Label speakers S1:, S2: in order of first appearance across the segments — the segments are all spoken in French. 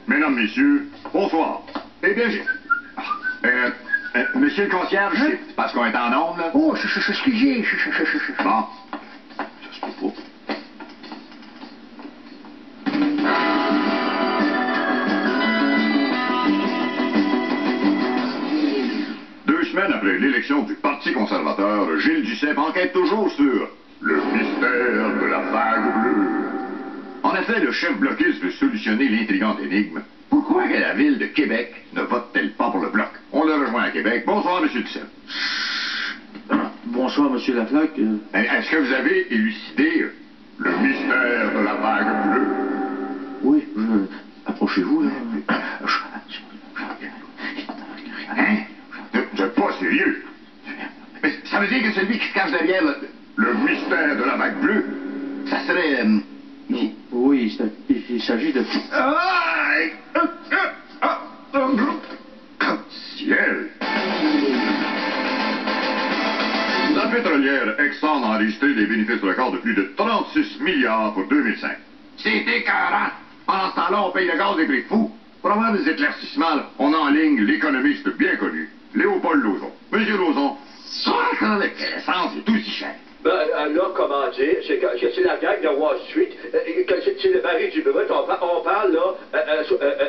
S1: Mesdames, Messieurs, bonsoir. Eh bien, Monsieur le concierge, c'est parce qu'on est en onde, là?
S2: Oh, excusez.
S1: Bon. Ça se peut pas. Deux semaines après l'élection du Parti conservateur, Gilles Duceppe enquête toujours sur le mystère de la vague bleue. En effet, le chef bloquiste veut solutionner l'intrigante énigme. Pourquoi que la ville de Québec ne vote-t-elle pas pour le Bloc? On le rejoint à Québec. Bonsoir, M. Duceppe.
S3: Bonsoir, M. Laflaque.
S1: Est-ce que vous avez élucidé le mystère de la vague bleue?
S3: Oui, approchez-vous, là.
S1: Hein? Vous n'êtes pas sérieux? Mais ça veut dire que celui qui se cache derrière le mystère de la vague bleue, ça serait...
S3: Oui, il s'agit de...
S1: Ciel! La pétrolière Exxon a enregistré des bénéfices records de plus de 36 milliards pour 2005. C'est écœurant! Pendant ce temps-là, on paye le gaz des prix fous. Pour avoir des éclaircissements, on a en ligne l'économiste bien connu, Léopold Lauzon. Monsieur Lauzon, comment l'essence est aussi chère?
S4: Ben, là, comment dire, c'est la gang de Wall Street, c'est le baril du brut, on parle, là,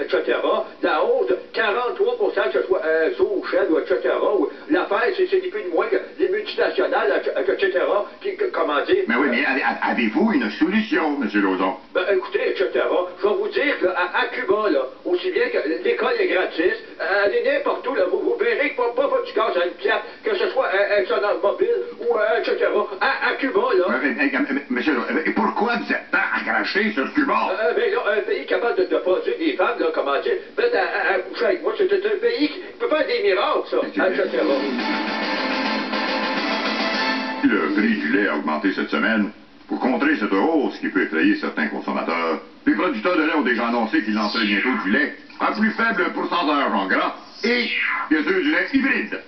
S4: etc., la hausse de 43%, que ce soit Zoom, Shell, ou etc., ou l'affaire, c'est ni plus ni moins que les multinationales, etc., qui, comment dire...
S1: Mais oui, mais avez-vous une solution, M. Lauzon?
S4: Ben, écoutez, etc., je vais vous dire qu'à Cuba, là, aussi bien que l'école est gratis, allez n'importe où, là, vous verrez que pas du gaz à une pièce, que ce soit ExxonMobil ou etc., à Cuba, là.
S1: Monsieur, pourquoi vous êtes tant accroché sur Cuba?
S4: Ben là, un pays capable de produire des femmes, là, comment dire, peut-être à coucher avec moi, c'est un pays qui peut faire des miracles, ça, etc.
S1: Le prix du lait a augmenté cette semaine. Pour contrer cette hausse qui peut effrayer certains consommateurs, les producteurs de lait ont déjà annoncé qu'ils lanceraient bientôt du lait à plus faible pourcentage en gras et, bien sûr, du lait hybride.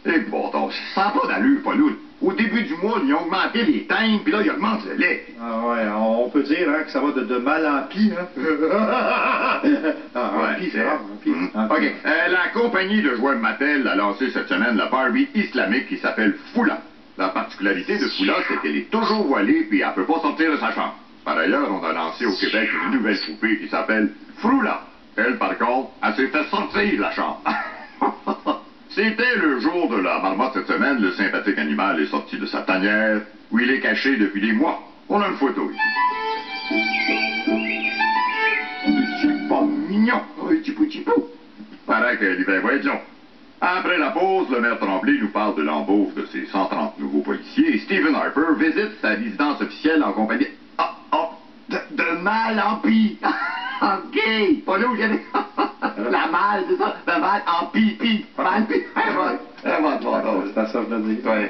S1: Et bon, donc, ça n'a pas d'allure, Pauloul. Au début du mois, ils ont augmenté les timbres, puis là, ils augmentent le lait.
S5: Ah ouais, on peut dire hein, que ça va de mal en pis, hein? En pis, c'est rare, en pis.
S1: OK. La compagnie de jouets Mattel a lancé cette semaine la Barbie islamique qui s'appelle Foula. La particularité de Foula, c'est qu'elle est toujours voilée, puis elle ne peut pas sortir de sa chambre. Par ailleurs, on a lancé au Québec une nouvelle poupée qui s'appelle Froula. Elle, par contre, elle s'est fait sortir de la chambre. C'était le jour de la marmotte cette semaine. Le sympathique animal est sorti de sa tanière, où il est caché depuis des mois. On a une photo. C'est pas mignon, un petit pou. Paraît que l'hiver va être long. Après la pause, le maire Tremblay nous parle de l'embauche de ses 130 nouveaux policiers et Stephen Harper visite sa résidence officielle en compagnie... de mal en pis. OK. Pas là où il y avait... La malle, c'est ça? De mal en pipi. Mal pipi.
S5: C'est à ça que je le dis.
S1: Ouais.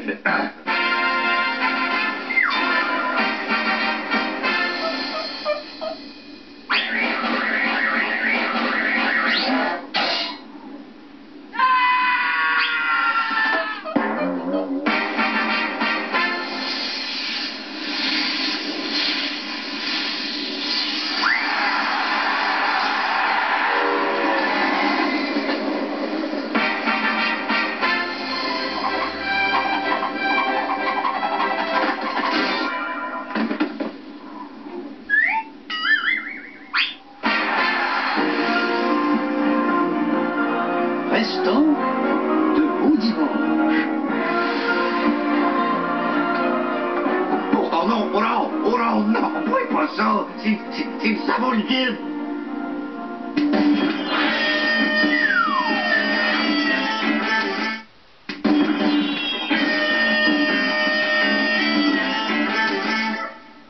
S2: Restons de beaux dimanches.
S1: Pourtant non, non, bois pas ça. C'est du savon liquide.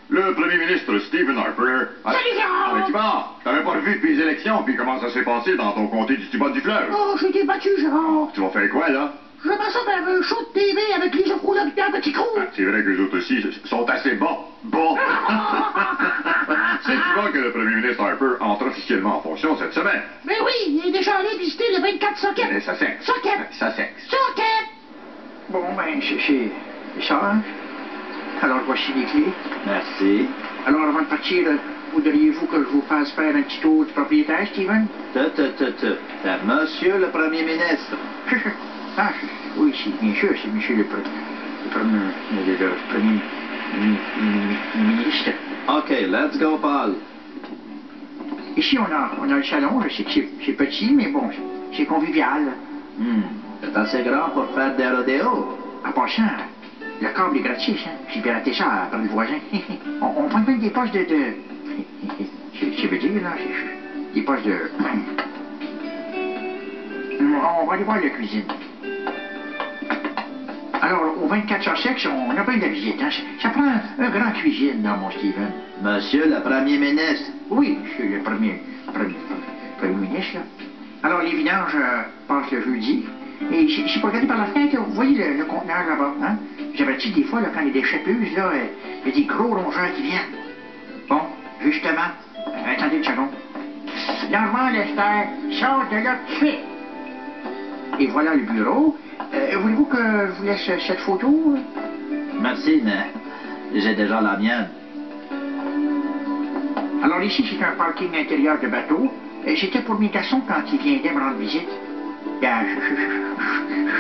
S1: Le premier ministre Stephen Harper... Avec Gaspard, je t'avais pas revu depuis les élections, puis comment ça s'est passé dans ton comté du bas du fleuve?
S2: Oh, j'ai été battu, Gérard.
S1: Tu vas faire quoi, là?
S2: Je m'en sors vers un show de TV avec les Froula et Pierre Petit Crou.
S1: Ah, c'est vrai que les autres aussi sont assez bons. Bon. C'est souvent que le premier ministre Harper entre officiellement en fonction cette semaine.
S2: Mais oui, il est déjà allé visiter les 24 sockets.
S1: Mais ça sexe.
S2: Sockets.
S1: Ça sexe.
S2: Sockets.
S3: Bon, ben, c'est ça, hein? Alors, voici les clés.
S6: Merci.
S3: Alors, avant de partir, voudriez-vous que je vous fasse faire un petit tour du propriétaire, Steven?
S6: C'est Monsieur le Premier ministre.
S3: Ah, oui, bien sûr, c'est monsieur le premier ministre.
S6: OK, let's go, Paul.
S3: Ici, on a le salon. Je sais que c'est petit, mais bon, c'est convivial.
S6: C'est assez grand pour faire des rodéos.
S3: En passant, le câble est gratis, hein. J'ai piraté ça après le voisin. on prend même des postes de... Je veux dire, là, des postes de... On va aller voir la cuisine. Alors, au 24 sur 6, on a bien de la visite, hein. Ça prend un grand cuisine, là, mon Steven.
S6: Monsieur le Premier ministre.
S3: Oui, je suis le premier ministre, là. Alors, les vidanges passent le jeudi. Et si vous regardez par la fenêtre, vous voyez le conteneur là-bas, hein? J'avertis des fois, là, quand il y a des chapeuses, là, il y a des gros rongeurs qui viennent. Bon, justement, attendez une seconde. Normand Lester, sort de là tout de suite. Et voilà le bureau. Voulez-vous que je vous laisse cette photo?
S6: Merci, mais j'ai déjà la mienne.
S3: Alors ici, c'est un parking intérieur de bateau. C'était pour mes garçons quand ils viendraient me rendre visite. Il y a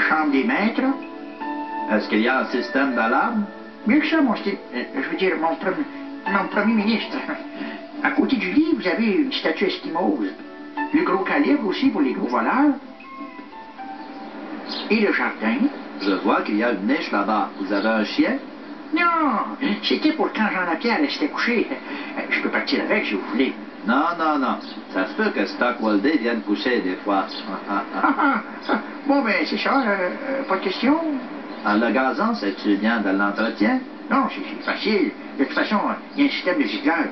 S3: chambre des maîtres.
S6: Est-ce qu'il y a un système d'alarme?
S3: Mieux que ça, mon Steve. Je veux dire, mon premier ministre. À côté du lit, vous avez une statue esquimause. Le gros calibre aussi pour les gros voleurs. Et le jardin.
S6: Je vois qu'il y a une niche là-bas. Vous avez un chien?
S3: Non, c'était pour quand Jean-Lapierre restait couché. Je peux partir avec si vous voulez.
S6: Non. Ça se peut que Stockwalder vienne coucher des fois.
S3: Bon, ben, c'est ça. Pas de question.
S6: Le gazon, c'est-tu bien de l'entretien?
S3: Non, c'est facile. De toute façon, il y a un système de gicleur.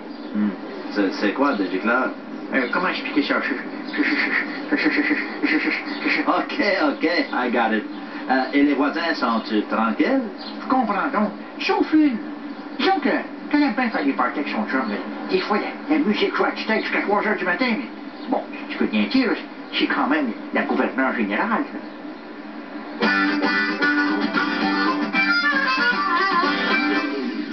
S6: C'est quoi, de gicleur?
S3: Comment expliquer ça?
S6: OK, I got it. Et les voisins sont-ils tranquilles?
S3: Je comprends donc. Sauf une. Disons que quand elle aime bien faire des parties avec son chum, des fois, la musique joue à tue-tête jusqu'à 3 heures du matin, mais bon, tu peux bien dire, c'est quand même la gouverneure générale.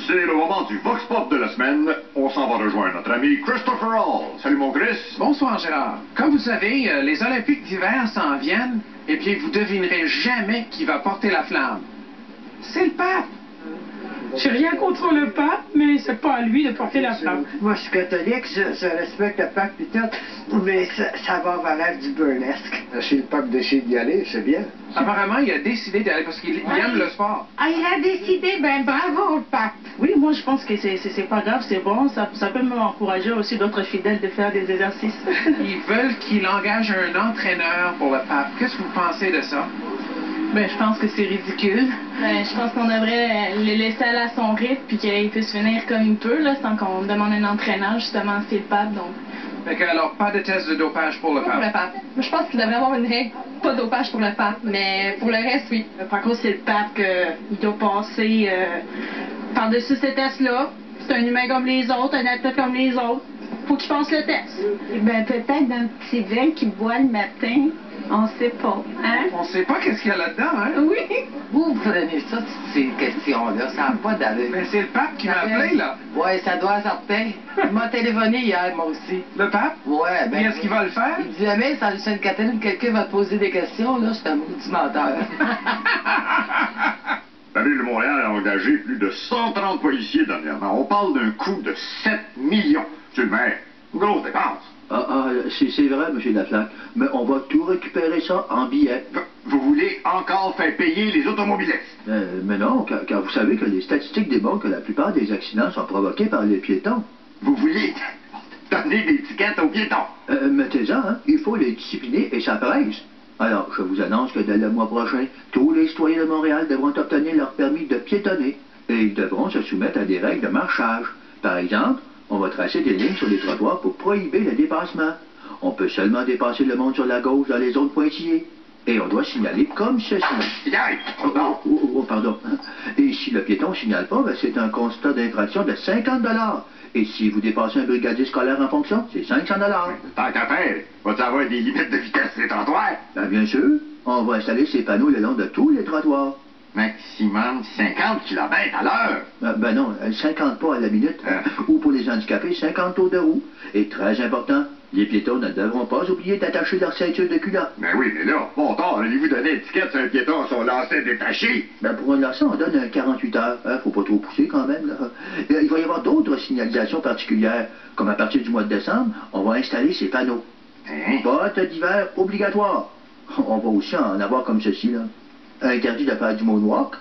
S1: C'est le moment du Vox Pop de la semaine. On s'en va rejoindre notre ami Christopher Hall. Salut mon Chris.
S7: Bonsoir Gérard. Comme vous savez, les Olympiques d'hiver s'en viennent, et puis vous devinerez jamais qui va porter la flamme. C'est le pape.
S8: J'ai rien contre le pape, mais c'est pas à lui de porter la flamme.
S9: Moi, je suis catholique, je respecte le pape et tout, mais ça va valer du burlesque.
S2: Si le pape décide d'y aller, c'est bien.
S7: Apparemment, il a décidé d'aller parce qu'il aime le sport.
S8: Ah, il a décidé, ben bravo, le pape. Oui, moi je pense que c'est pas grave, c'est bon, ça peut même encourager aussi d'autres fidèles de faire des exercices.
S7: Ils veulent qu'il engage un entraîneur pour le pape. Qu'est-ce que vous pensez de ça?
S8: Ben, je pense que c'est ridicule. Ben, je pense qu'on devrait le laisser aller à son rythme puis qu'il puisse venir comme il peut, là, sans qu'on demande un entraîneur, justement, c'est le pape, donc...
S7: Fait que, alors, pas de test de dopage pour le
S10: Pour
S7: pape.
S10: le pape. Moi, je pense qu'il devrait avoir une règle, pas de dopage pour le pape, mais pour le reste, oui.
S8: Par contre, c'est le pape qu'il doit passer par-dessus ces tests-là. C'est un humain comme les autres, un athlète comme les autres. Faut qu'il passe le test. Ben, peut-être dans le petit verre qu'il boit le matin. On sait pas, hein?
S7: On sait pas qu'est-ce qu'il y a là-dedans, hein?
S8: Oui.
S9: Vous prenez ça, ces questions-là, ça n'a pas d'allure.
S7: Ben, c'est le pape qui m'a appelé, là.
S9: Ouais, ça doit sortir. Il m'a téléphoné hier, moi aussi.
S7: Le pape?
S9: Ouais, ben...
S7: Et est-ce qu'il va le faire?
S9: Il dit jamais, ça Sainte-Catherine, quelqu'un va te poser des questions, là, c'est un maudit menteur.
S1: La Ville de Montréal a engagé plus de 130 policiers dernièrement. On parle d'un coût de 7 millions. Monsieur le maire, grosse dépense.
S2: C'est vrai, M. Laflaque, mais on va tout récupérer ça en billets.
S1: Vous voulez encore faire payer les automobilistes?
S2: Mais non, car vous savez que les statistiques démontrent que la plupart des accidents sont provoqués par les piétons.
S1: Vous voulez donner des tickets aux piétons?
S2: Mettez-en, hein, il faut les discipliner et ça presse. Alors, je vous annonce que dès le mois prochain, tous les citoyens de Montréal devront obtenir leur permis de piétonner et ils devront se soumettre à des règles de marchage. Par exemple, On va tracer des lignes sur les trottoirs pour prohiber le dépassement. On peut seulement dépasser le monde sur la gauche dans les zones pointillées. Et on doit signaler comme ceci. Pardon. Et si le piéton ne signale pas, ben, c'est un constat d'infraction de 50 $. Et si vous dépassez un brigadier scolaire en fonction, c'est 500 $.
S1: Tant qu'à faire, va-tu avoir des limites de vitesse sur les trottoirs?
S2: Ben, bien sûr. On va installer ces panneaux le long de tous les trottoirs.
S1: Maximum 50 km à l'heure.
S2: Ben non, 50 pas à la minute. Ou pour les handicapés, 50 tours de roue. Et très important, les piétons ne devront pas oublier d'attacher leur ceinture de culotte.
S1: Ben oui, mais là, bon tard, allez-vous donner l'étiquette sur un piéton à son lacet détaché?
S2: Ben pour un lacet, on donne un 48 heures. Faut pas trop pousser quand même, là. Il va y avoir d'autres signalisations particulières. Comme à partir du mois de décembre, on va installer ces panneaux. Bottes d'hiver obligatoires. On va aussi en avoir comme ceci, là. Interdit de faire du moonwalk,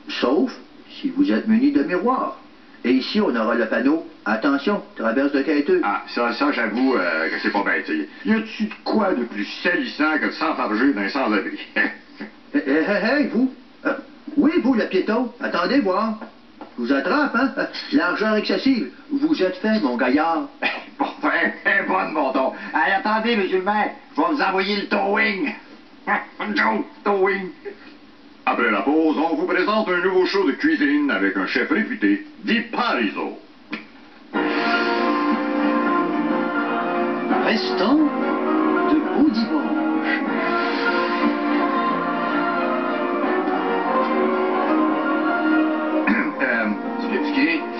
S2: sauf si vous êtes muni de miroir. Et ici, on aura le panneau « Attention, traverse de quêteux ».
S1: Ah, ça j'avoue que c'est pas bête. Y a-tu de quoi de plus salissant que de s'enfarger d'un sans-abri?
S2: Hey, vous! Oui, vous, le piéton, attendez voir. Je vous attrape, hein? Largeur excessive. Vous êtes fait, mon gaillard.
S1: Bon, bonne, bon ton. Allez, attendez, monsieur le maire, je vais vous envoyer le towing. Towing. Après la pause, on vous présente un nouveau show de cuisine avec un chef réputé, Di Pariso.
S6: Restant de beau dimanche.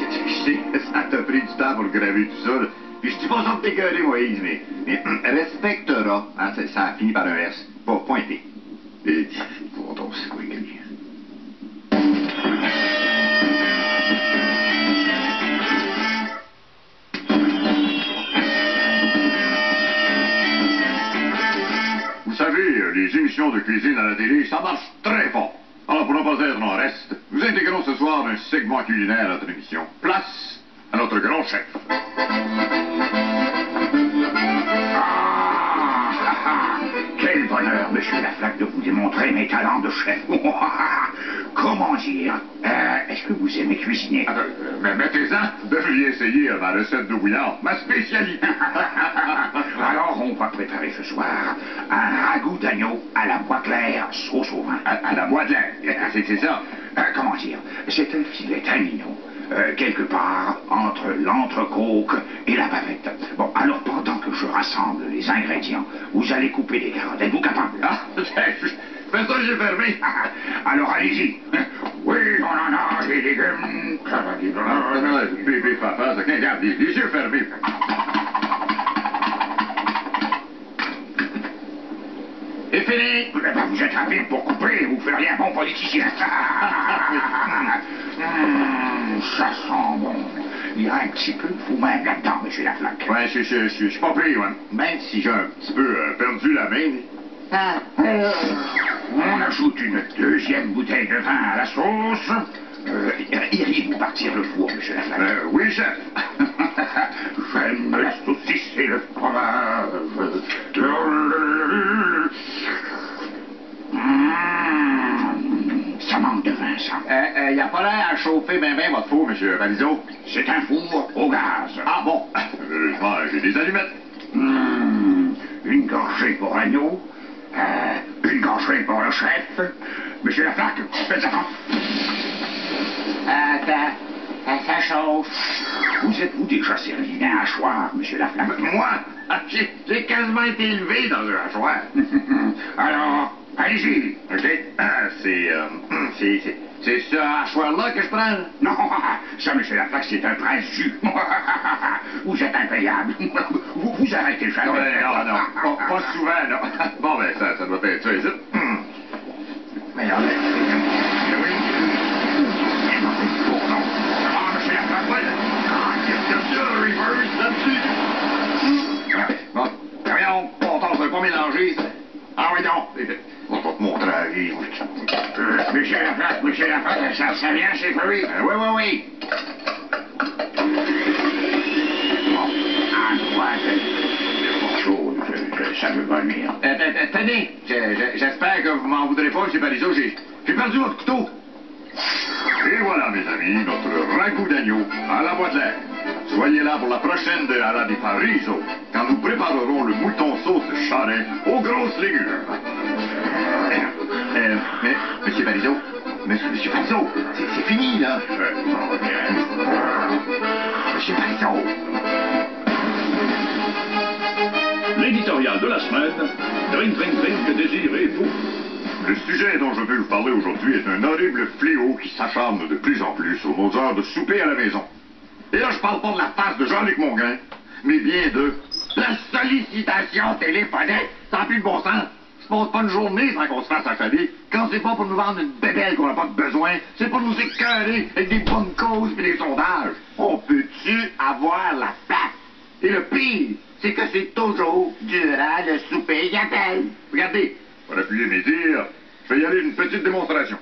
S1: Excusez, ça t'a pris du temps pour graver tout ça. Là. Puis je dis pas ça de t'écœurer, Moïse, mais respectera, hein, ça finit par un S, pas pointé. Et pourtant, c'est quoi qu'il y a? Vous savez, les émissions de cuisine à la télé, ça marche très fort. Alors, pour ne pas être en reste, nous intégrons ce soir un segment culinaire à notre émission. Place à notre grand chef.
S11: Quel bonheur, monsieur Laflaque, de vous démontrer mes talents de chef. Comment dire? Est-ce que vous aimez cuisiner?
S1: Mais mettez-en, devriez essayer ma recette d'eau bouillante, ma spécialité.
S11: Alors, on va préparer ce soir un ragoût d'agneau à la bois claire, sauce au vin.
S1: À la bois claire, c'est ça?
S11: Comment dire? C'est un filet très mignon. Quelque part entre l'entrecôte et la bavette. Bon, alors pendant que je rassemble les ingrédients, vous allez couper les carottes. Êtes-vous capable?
S1: Mais ça, j'ai fermé.
S11: Alors allez-y. Oui, on en a des légumes.
S1: Bébé papa, ça regarde, les yeux fermés.
S11: Et fini. Eh ben, vous êtes rapide pour couper, vous feriez un bon politicien. Ça sent bon. Il y a un petit peu de vous-même là-dedans, monsieur Laflaque.
S1: Ouais, je suis pas pris, ouais. Même si j'ai un petit peu perdu la main.
S11: On ajoute une deuxième bouteille de vin à la sauce. Iriez-vous partir le four, monsieur Laflaque?
S1: Oui, chef.
S11: J'aime la saucisse et le fromage. Ça manque de vin, ça.
S1: Il a pas l'air à chauffer bien votre four, monsieur Pariso.
S11: C'est un four au gaz.
S1: Ah bon? J'ai des allumettes.
S11: Une gorgée pour l'agneau. Une gorgée pour le chef. Monsieur Laflaque, faites attention. Ça chauffe. Vous êtes-vous déjà servi d'un hachoir, monsieur Laflaque?
S1: Moi? J'ai quasiment été élevé dans un hachoir.
S11: Alors, allez-y.
S1: OK. C'est ce hachoir-là que je prends?
S11: Non, ça, monsieur Laflaque, c'est un prince jus. Vous êtes impayable. Vous arrêtez jamais.
S1: Non. Pas souvent, non. Bon, ben, ça doit être ça, ici. Mais regardez. Oui.
S11: Monsieur Laflaque,
S1: bon, voyons, pourtant, ça va pas mélanger, ça. Ah oui, donc. On va te montrer à vivre.
S11: Monsieur Laflaque, ça vient chez lui?
S1: Oui.
S11: Bon, un doigt de morceau, ça peut pas nuire.
S1: Tenez, j'espère que vous m'en voudrez pas, M. Pariso, j'ai perdu votre couteau. Et voilà, mes amis, notre ragoût d'agneau à la boîte l'air. Soyez là pour la prochaine de la di Pariso, quand nous préparerons le mouton sauce charret aux grosses légumes. Mais, Monsieur Pariso, Monsieur Pariso, c'est fini, là. Monsieur Pariso.
S12: L'éditorial de la semaine, Drink, drink, drink, désirez-vous.
S1: Le sujet dont je veux vous parler aujourd'hui est un horrible fléau qui s'acharne de plus en plus aux nos heures de souper à la maison. Et là, je parle pas de la face de Jean-Luc Mongrain, mais bien de la sollicitation téléphonique. Ça n'a plus de bon sens. Je passe pas une journée sans qu'on se fasse achaler. Quand c'est pas pour nous vendre une bébelle qu'on n'a pas de besoin, c'est pour nous écœurer avec des bonnes causes et des sondages. On peut-tu avoir la place? Et le pire, c'est que c'est toujours durant le souper qui appelle. Regardez, pour appuyer mes dires, je vais y aller une petite démonstration.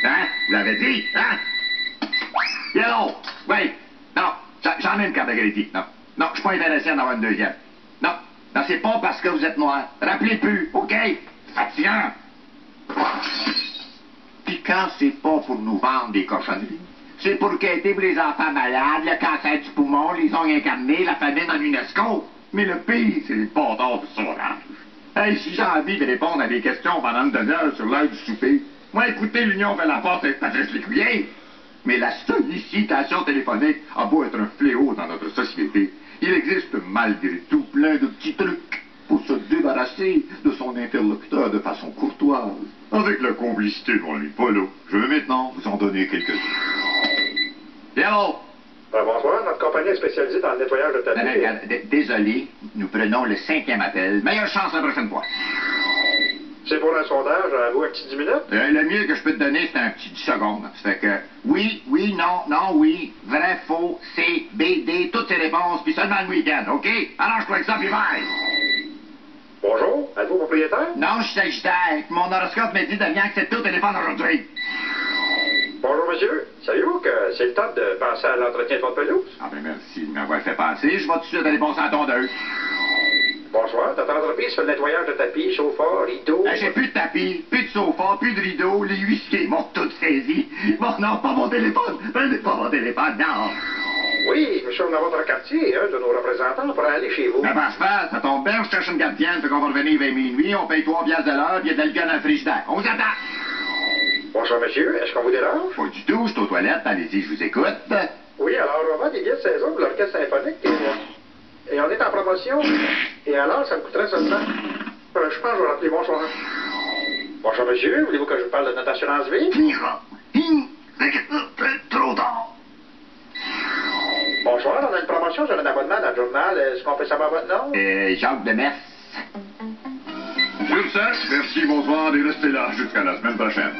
S1: Hein? Vous l'avez dit, hein? Yellow! Oui! Non, j'en ai une carte de crédit. Non, non, je suis pas intéressé à en avoir une deuxième. Non, non, c'est pas parce que vous êtes noir. Rappelez plus, OK? Fatigant! Puis quand c'est pas pour nous vendre des cochonneries, c'est pour quêter pour les enfants malades, le cancer du poumon, les ongles incarnés, la famine en UNESCO. Mais le pire, c'est les bâtards de sondage. Hey, si j'ai envie de répondre à des questions pendant une demi-heure sur l'heure du souper, moi, écoutez, l'Union fait la porte avec Patrice Lécuyer. Mais la sollicitation téléphonique a beau être un fléau dans notre société, il existe malgré tout plein de petits trucs pour se débarrasser de son interlocuteur de façon courtoise. Avec la complicité de mon ami Polo, je vais maintenant vous en donner quelques-uns. Hello!
S13: Bonsoir, notre compagnie est spécialisée dans le nettoyage de tapis.
S1: Désolé, nous prenons le 5e appel. Meilleure chance la prochaine fois.
S13: C'est pour un sondage, à vous un petit 10 minutes?
S1: Le mieux que je peux te donner, c'est un petit 10 secondes. Ça fait que oui, oui, non, non, oui, vrai, faux, C, B, D, toutes ces réponses, puis seulement le week-end, OK? Arrange-toi avec ça, puis bye!
S13: Bonjour, êtes-vous propriétaire?
S1: Non, je suis sagittaire. Mon horoscope m'a dit de bien accepter au téléphone aujourd'hui.
S13: Bonjour, monsieur. Savez-vous que c'est le temps de passer à l'entretien de votre pelouse?
S1: Ah ben merci de m'avoir fait passer. Je vais tout de suite aller passer à la tondeuse.
S13: Bonsoir, notre entreprise fait le nettoyage de tapis, sofa, rideaux...
S1: J'ai plus de tapis, plus de sofa, plus de rideaux, les huissiers m'ont tout saisi. Bon, non, pas mon téléphone. Prenez pas mon téléphone, non.
S13: Oui, monsieur, on a votre quartier, un de nos représentants pour aller chez vous.
S1: Ben, ça tombe bien, je cherche une gardienne, fait qu'on va revenir vers minuit, on paye 3 piastres de l'heure, puis il y a de l'alcool dans le frigidaire. On vous attend.
S13: Bonsoir, monsieur, est-ce qu'on vous dérange?
S1: Pas du tout, je suis aux toilettes, allez-y, je vous écoute.
S13: Oui, alors, on vend des billets de saison pour l'orchestre symphonique et on est en promotion. Et alors, ça me coûterait seulement... je pense que je vais rappeler bonsoir. Bonjour, monsieur, voulez-vous que je vous parle de notre assurance vie?
S1: Trop tard.
S13: Bonsoir, on a une promotion sur un abonnement dans le journal. Est-ce qu'on peut savoir votre nom?
S1: Jacques Demers. Sur ce, merci, bonsoir, et restez là jusqu'à la semaine prochaine.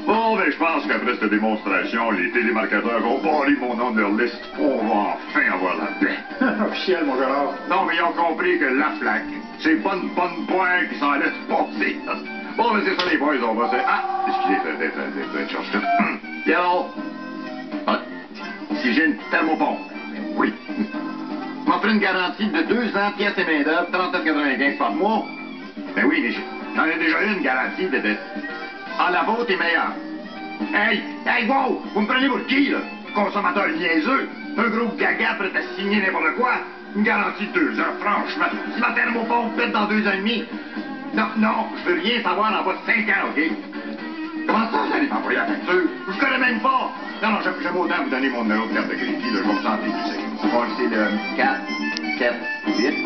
S1: Bon, mais je pense qu'après cette démonstration, les télémarketeurs vont barrer mon nom de leur liste. On va enfin avoir la paix.
S5: Officiel, mon Gérard.
S1: Non, mais ils ont compris que la flaque, c'est pas une bonne pointe qui s'en laisse passer. Bon, mais c'est ça, les boys, on va se... Ah, excusez, d'être chercher. Yellow. Ah, si j'ai une thermopompe. Oui. M'offre une garantie de 2 ans, pièces et main-d'œuvre, 39,95 par mois. Ben oui, mais j'en ai déjà eu une garantie de... Ah, la vôtre est meilleure. Hey, wow! Vous me prenez pour qui, là? Consommateur niaiseux? Un groupe gaga prêt à signer n'importe quoi? Une garantie de 2 ans, franchement. Si ma thermopompe pète dans 2 ans et demi. Non, je veux rien savoir en bas de 5 ans, OK? Comment ça, vous allez m'envoyer la facture? Je vous connais même pas. Non, j'aime autant vous donner mon numéro de carte de crédit, là, je vais me sentir plus sérieux. Bon, c'est le 4, 7, 8...